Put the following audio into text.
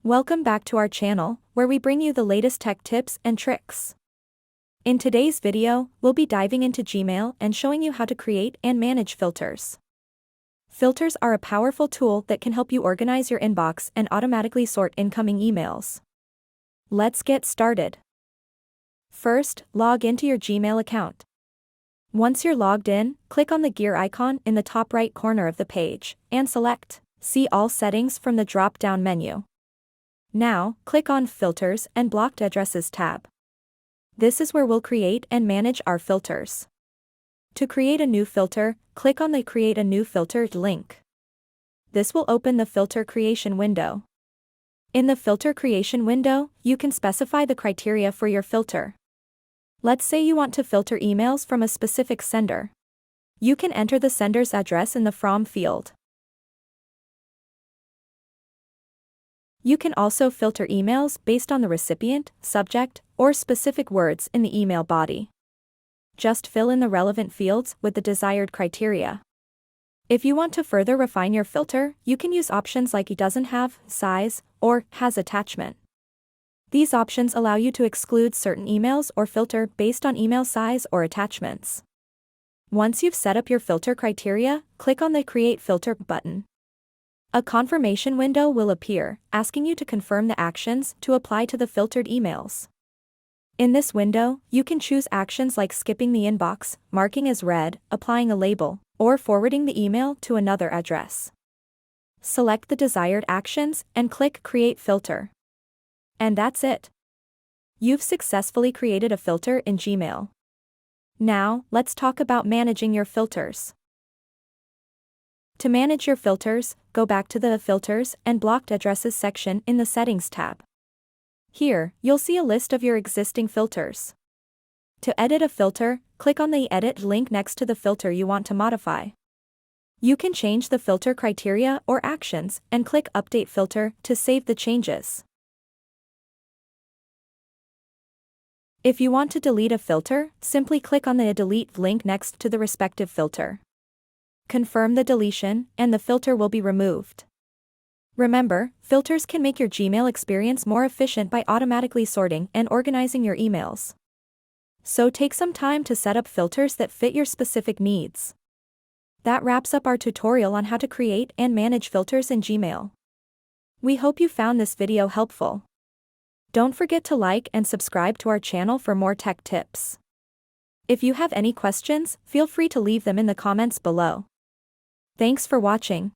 Welcome back to our channel, where we bring you the latest tech tips and tricks. In today's video, we'll be diving into Gmail and showing you how to create and manage filters. Filters are a powerful tool that can help you organize your inbox and automatically sort incoming emails. Let's get started. First, log into your Gmail account. Once you're logged in, click on the gear icon in the top right corner of the page, and select See All Settings from the drop-down menu. Now, click on Filters and Blocked Addresses tab. This is where we'll create and manage our filters. To create a new filter, click on the Create a New Filter link. This will open the filter creation window. In the filter creation window, you can specify the criteria for your filter. Let's say you want to filter emails from a specific sender. You can enter the sender's address in the From field. You can also filter emails based on the recipient, subject, or specific words in the email body. Just fill in the relevant fields with the desired criteria. If you want to further refine your filter, you can use options like It doesn't have, size, or has attachment. These options allow you to exclude certain emails or filter based on email size or attachments. Once you've set up your filter criteria, click on the Create Filter button. A confirmation window will appear, asking you to confirm the actions to apply to the filtered emails. In this window, you can choose actions like skipping the inbox, marking as read, applying a label, or forwarding the email to another address. Select the desired actions and click Create Filter. And that's it. You've successfully created a filter in Gmail. Now, let's talk about managing your filters. To manage your filters, go back to the Filters and Blocked Addresses section in the Settings tab. Here, you'll see a list of your existing filters. To edit a filter, click on the Edit link next to the filter you want to modify. You can change the filter criteria or actions and click Update Filter to save the changes. If you want to delete a filter, simply click on the Delete link next to the respective filter. Confirm the deletion, and the filter will be removed. Remember, filters can make your Gmail experience more efficient by automatically sorting and organizing your emails. So take some time to set up filters that fit your specific needs. That wraps up our tutorial on how to create and manage filters in Gmail. We hope you found this video helpful. Don't forget to like and subscribe to our channel for more tech tips. If you have any questions, feel free to leave them in the comments below. Thanks for watching.